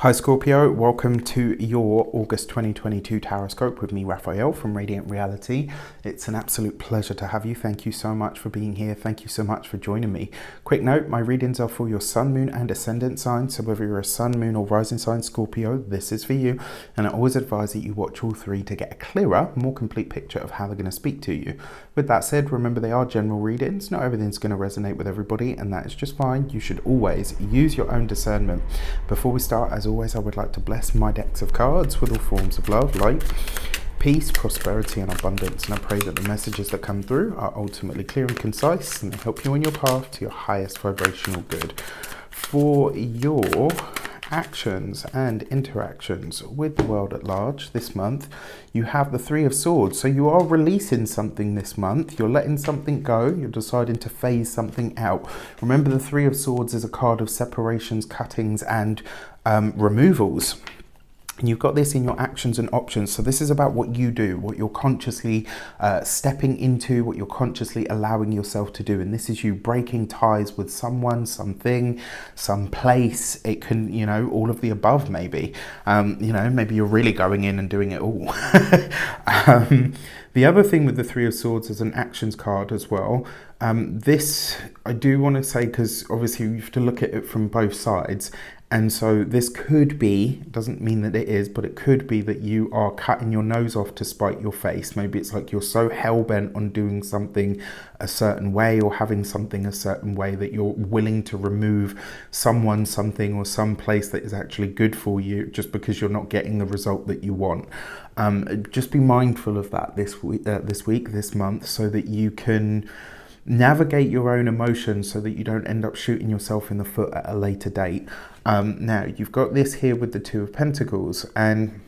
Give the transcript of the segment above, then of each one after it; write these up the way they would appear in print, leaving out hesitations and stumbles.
Hi Scorpio, welcome to your August 2022 Taroscope with me, Raphael from Reydiant Reality. It's an absolute pleasure to have you. Thank you so much for being here. Thank you so much for joining me. Quick note, my readings are for your sun, moon and ascendant sign. So whether you're a sun, moon or rising sign Scorpio, this is for you. And I always advise that you watch all three to get a clearer, more complete picture of how they're going to speak to you. With that said, remember they are general readings. Not everything's going to resonate with everybody, and that is just fine. You should always use your own discernment. Before we start, as always, I would like to bless my decks of cards with all forms of love, light, peace, prosperity and abundance, and I pray that the messages that come through are ultimately clear and concise and they help you on your path to your highest vibrational good. For your actions and interactions with the world at large this month, you have the Three of Swords. So you are releasing something this month, you're letting something go, you're deciding to phase something out. Remember, the Three of Swords is a card of separations, cuttings and removals. And you've got this in your actions and options. So this is about what you do, what you're consciously stepping into, what you're consciously allowing yourself to do. And this is you breaking ties with someone, something, some place. It can, all of the above maybe. Maybe you're really going in and doing it all. The other thing with the Three of Swords is an actions card as well. This, I do want to say, because obviously you have to look at it from both sides. And so this could be, doesn't mean that it is, but it could be that you are cutting your nose off to spite your face. Maybe it's like you're so hell-bent on doing something a certain way or having something a certain way that you're willing to remove someone, something or some place that is actually good for you just because you're not getting the result that you want. Just be mindful of that this week, this month, so that you can navigate your own emotions so that you don't end up shooting yourself in the foot at a later date. Now, you've got this here with the Two of Pentacles, and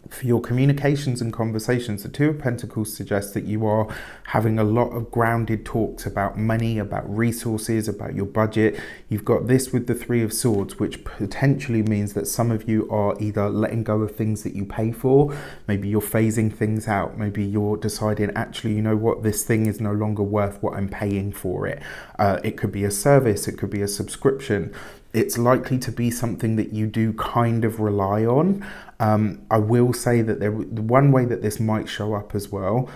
for your communications and conversations, the Two of Pentacles suggests that you are having a lot of grounded talks about money, about resources, about your budget. You've got this with the Three of Swords, which potentially means that some of you are either letting go of things that you pay for, maybe you're phasing things out, maybe you're deciding, actually, you know what, this thing is no longer worth what I'm paying for it. It could be a service, it could be a subscription. It's likely to be something that you do kind of rely on. I will say that the one way that this might show up as well,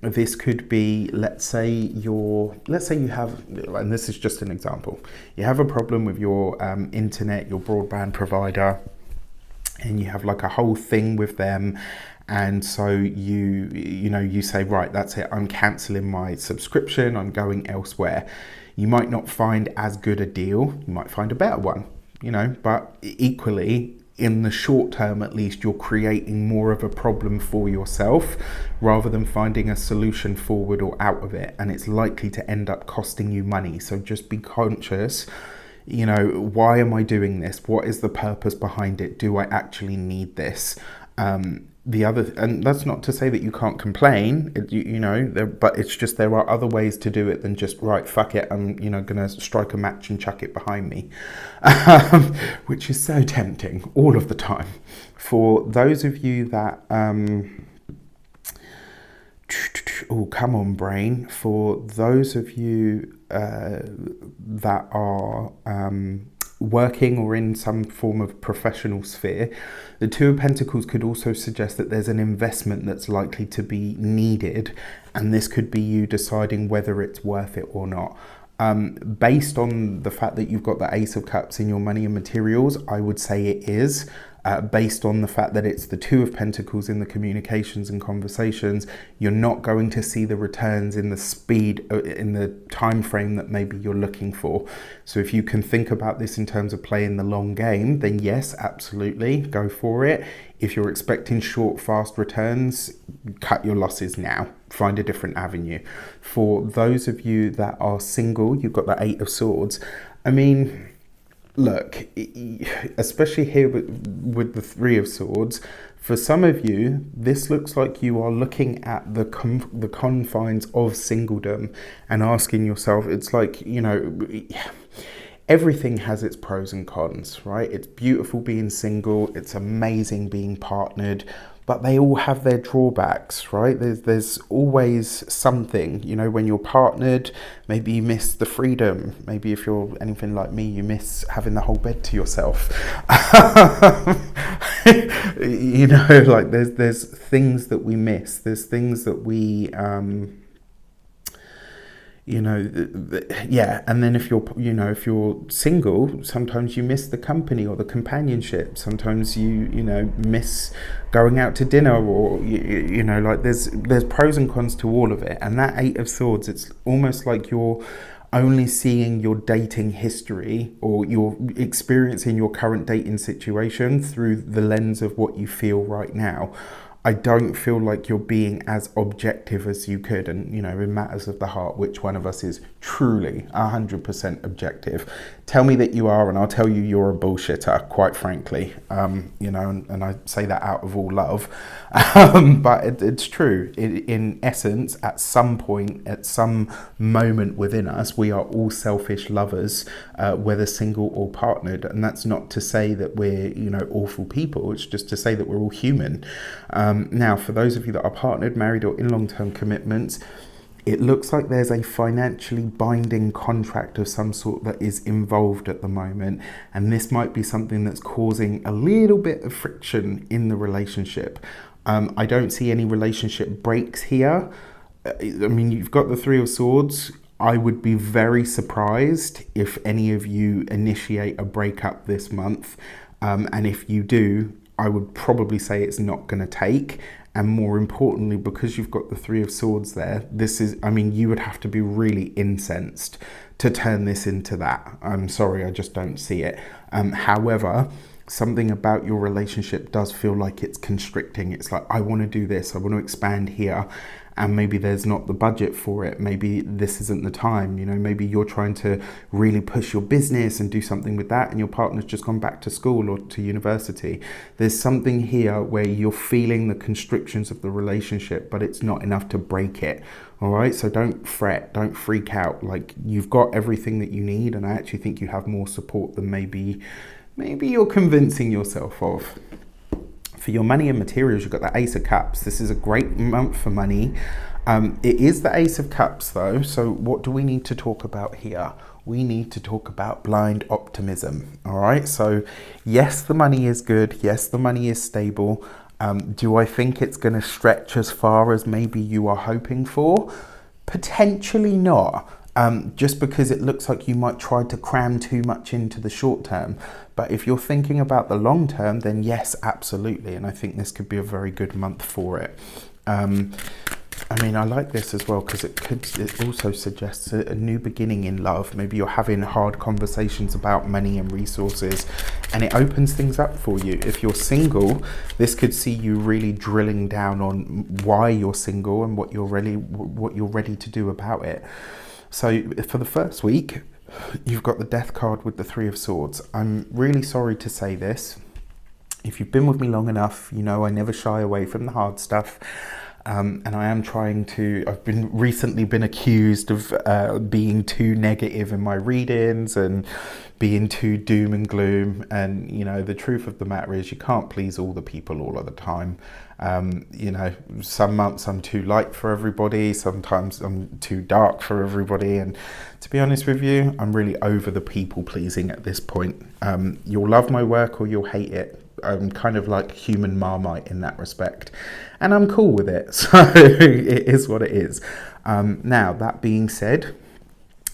this could be, let's say you have, and this is just an example, you have a problem with your internet, your broadband provider, and you have like a whole thing with them. And so you say, right, that's it, I'm cancelling my subscription, I'm going elsewhere. You might not find as good a deal, you might find a better one, but equally, in the short term at least, you're creating more of a problem for yourself rather than finding a solution forward or out of it. And it's likely to end up costing you money. So just be conscious, why am I doing this? What is the purpose behind it? Do I actually need this? And that's not to say that you can't complain, but it's just there are other ways to do it than just, right, fuck it, I'm, gonna strike a match and chuck it behind me, which is so tempting all of the time. For those of you that, oh, come on, brain. For those of you that are working or in some form of professional sphere, the Two of Pentacles could also suggest that there's an investment that's likely to be needed, and this could be you deciding whether it's worth it or not. Based on the fact that you've got the Ace of Cups in your money and materials, I would say it is. Based on the fact that it's the Two of Pentacles in the communications and conversations, you're not going to see the returns in the speed, in the time frame that maybe you're looking for. So if you can think about this in terms of playing the long game, then yes, absolutely, go for it. If you're expecting short, fast returns, cut your losses now. Find a different avenue. For those of you that are single, you've got the Eight of Swords. I mean, look, especially here with the Three of Swords, for some of you, this looks like you are looking at the confines of singledom and asking yourself, it's like, everything has its pros and cons, right? It's beautiful being single, it's amazing being partnered, but they all have their drawbacks, right? There's always something, you know, when you're partnered, maybe you miss the freedom. Maybe if you're anything like me, you miss having the whole bed to yourself. You know, like there's things that we miss. There's things that we, you know, yeah. And then if you're single, sometimes you miss the company or the companionship. Sometimes you miss going out to dinner, or you know, like there's pros and cons to all of it. And that Eight of Swords, it's almost like you're only seeing your dating history, or you're experiencing your current dating situation through the lens of what you feel right now. I don't feel like you're being as objective as you could. And, you know, in matters of the heart, which one of us is truly 100% objective? Tell me that you are, and I'll tell you you're a bullshitter, quite frankly. You know, and I say that out of all love. But it's true. In essence, at some point, at some moment within us, we are all selfish lovers, whether single or partnered. And that's not to say that we're, you know, awful people. It's just to say that we're all human. Now, for those of you that are partnered, married, or in long-term commitments, it looks like there's a financially binding contract of some sort that is involved at the moment. And this might be something that's causing a little bit of friction in the relationship. I don't see any relationship breaks here. I mean, you've got the Three of Swords. I would be very surprised if any of you initiate a breakup this month. And if you do, I would probably say it's not going to take. And more importantly, because you've got the Three of Swords there, this is, I mean, you would have to be really incensed to turn this into that. I'm sorry, I just don't see it. However, something about your relationship does feel like it's constricting. It's like, I want to do this, I want to expand here. And maybe there's not the budget for it. Maybe this isn't the time. You know, maybe you're trying to really push your business and do something with that, and your partner's just gone back to school or to university. There's something here where you're feeling the constrictions of the relationship, but it's not enough to break it. All right, so don't fret, don't freak out. Like, you've got everything that you need, and I actually think you have more support than maybe you're convincing yourself of. For your money and materials, you've got the Ace of Cups. This is a great month for money. It is the Ace of Cups though, so what do we need to talk about here? We need to talk about blind optimism. All right, so yes, the money is good. Yes, the money is stable. Do I think it's going to stretch as far as maybe you are hoping for? Potentially not. Just because it looks like you might try to cram too much into the short term. But if you're thinking about the long term, then yes, absolutely. And I think this could be a very good month for it. I mean, I like this as well because it also suggests a new beginning in love. Maybe you're having hard conversations about money and resources, and it opens things up for you. If you're single, this could see you really drilling down on why you're single and what you're ready to do about it. So for the first week, you've got the Death card with the Three of Swords. I'm really sorry to say this. If you've been with me long enough, you know I never shy away from the hard stuff. And I am trying to, I've recently been accused of being too negative in my readings and being too doom and gloom. And, you know, the truth of the matter is you can't please all the people all of the time. You know, some months I'm too light for everybody. Sometimes I'm too dark for everybody. And to be honest with you, I'm really over the people pleasing at this point. You'll love my work or you'll hate it. I'm kind of like human Marmite in that respect, and I'm cool with it. So it is what it is. Now, that being said,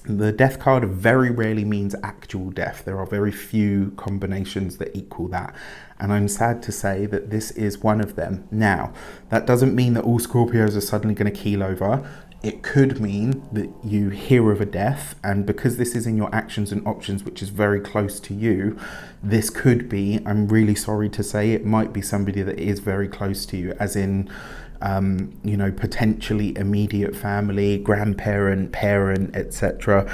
the Death card very rarely means actual death. There are very few combinations that equal that. And I'm sad to say that this is one of them. Now, that doesn't mean that all Scorpios are suddenly going to keel over. It could mean that you hear of a death, and because this is in your actions and options, which is very close to you, this could be, I'm really sorry to say, it might be somebody that is very close to you, as in, you know, potentially immediate family, grandparent, parent, etc.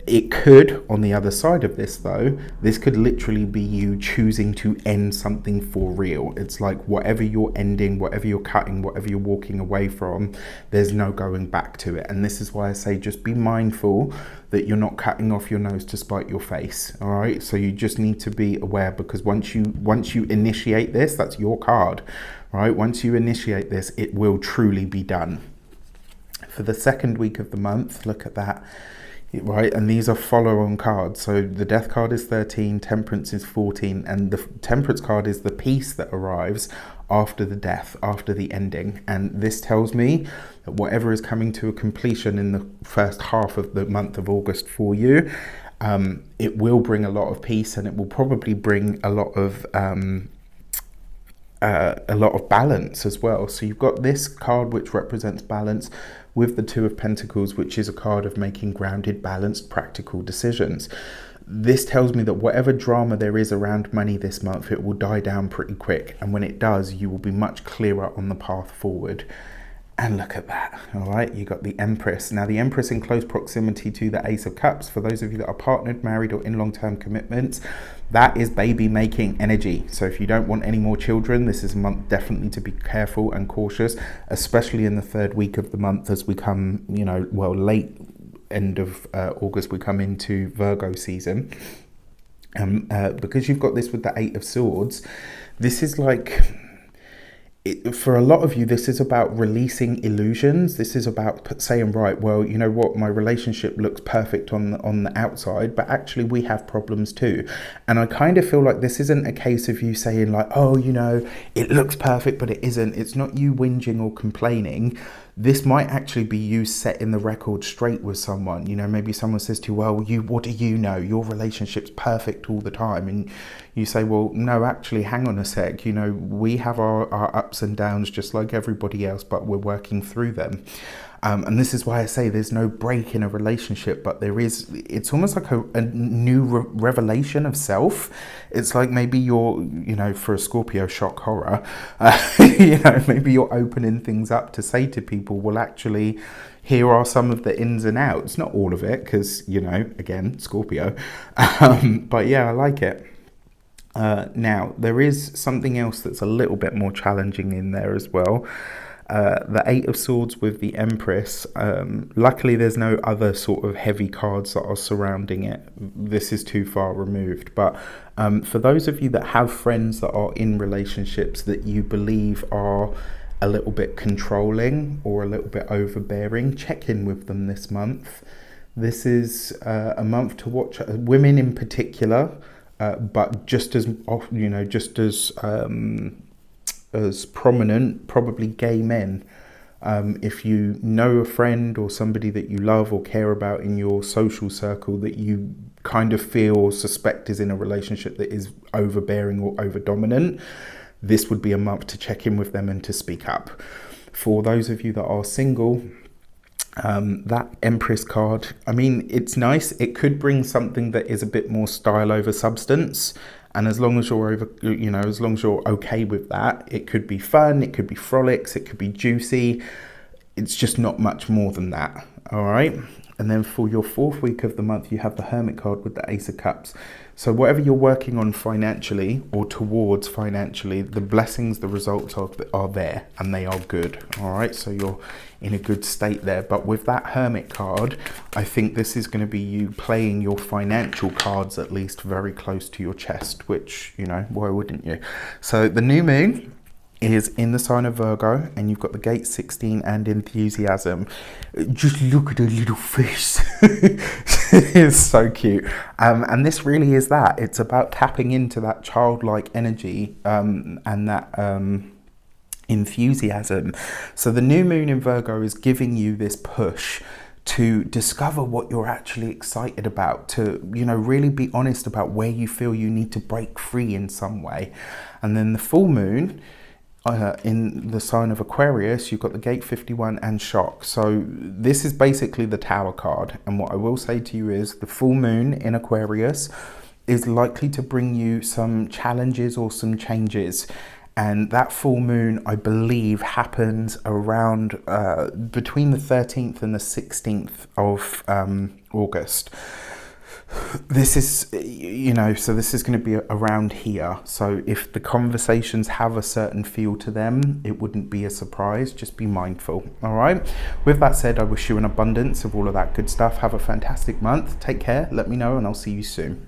It could, on the other side of this though, this could literally be you choosing to end something for real. It's like whatever you're ending, whatever you're cutting, whatever you're walking away from, there's no going back to it. And this is why I say just be mindful that you're not cutting off your nose to spite your face. All right, so you just need to be aware, because once you initiate this, that's your card, right? Once you initiate this, it will truly be done. For the second week of the month, look at that, right? And these are follow-on cards. So the Death card is 13, Temperance is 14, and the Temperance card is the peace that arrives after the death, after the ending. And this tells me that whatever is coming to a completion in the first half of the month of August for you, it will bring a lot of peace, and it will probably bring a lot of balance as well. So you've got this card which represents balance with the Two of Pentacles, which is a card of making grounded, balanced, practical decisions. This tells me that whatever drama there is around money this month, it will die down pretty quick. And when it does, you will be much clearer on the path forward. And look at that, all right? You got the Empress. Now, the Empress in close proximity to the Ace of Cups, for those of you that are partnered, married, or in long-term commitments, that is baby-making energy. So if you don't want any more children, this is a month definitely to be careful and cautious, especially in the third week of the month as we come, you know, well, late end of August, we come into Virgo season. Because you've got this with the Eight of Swords, this is like... for a lot of you, this is about releasing illusions. This is about saying, right, well, you know what, my relationship looks perfect on the outside, but actually we have problems too. And I kind of feel like this isn't a case of you saying like, oh, you know, it looks perfect, but it isn't. It's not you whinging or complaining. This might actually be you setting the record straight with someone. You know, maybe someone says to you, well, what do you know? Your relationship's perfect all the time. And you say, well, no, actually, hang on a sec. You know, we have our ups and downs just like everybody else, but we're working through them. And this is why I say there's no break in a relationship, but there is, it's almost like a new revelation of self. It's like maybe you're, you know, for a Scorpio, shock horror, you know, maybe you're opening things up to say to people, well, actually, here are some of the ins and outs. Not all of it, because, you know, again, Scorpio. But yeah, I like it. Now, there is something else that's a little bit more challenging in there as well. The Eight of Swords with the Empress. Luckily, there's no other sort of heavy cards that are surrounding it. This is too far removed. But for those of you that have friends that are in relationships that you believe are a little bit controlling or a little bit overbearing, check in with them this month. This is a month to watch women in particular, but just as, you know, just as prominent, probably gay men. If you know a friend or somebody that you love or care about in your social circle that you kind of feel or suspect is in a relationship that is overbearing or over dominant, this would be a month to check in with them and to speak up. For those of you that are single, that Empress card, I mean, it's nice. It could bring something that is a bit more style over substance. And as long as you're as long as you're okay with that, it could be fun, it could be frolics, it could be juicy. It's just not much more than that. All right. And then for your fourth week of the month, you have the Hermit card with the Ace of Cups. So whatever you're working on financially or towards financially, the blessings, the results are there and they are good. All right. So you're in a good state there. But with that Hermit card, I think this is going to be you playing your financial cards at least very close to your chest, which, you know, why wouldn't you? So the new moon is in the sign of Virgo, and you've got the gate 16 and enthusiasm. Just look at her little face. It's so cute. And this really is that. It's about tapping into that childlike energy and that enthusiasm. So the new moon in Virgo is giving you this push to discover what you're actually excited about, to, you know, really be honest about where you feel you need to break free in some way. And then the full moon, in the sign of Aquarius, you've got the gate 51 and shock. So this is basically the Tower card. And what I will say to you is the full moon in Aquarius is likely to bring you some challenges or some changes. And that full moon, I believe, happens around between the 13th and the 16th of August. This is, you know, so this is going to be around here. So if the conversations have a certain feel to them, it wouldn't be a surprise. Just be mindful. All right. With that said, I wish you an abundance of all of that good stuff. Have a fantastic month. Take care. Let me know and I'll see you soon.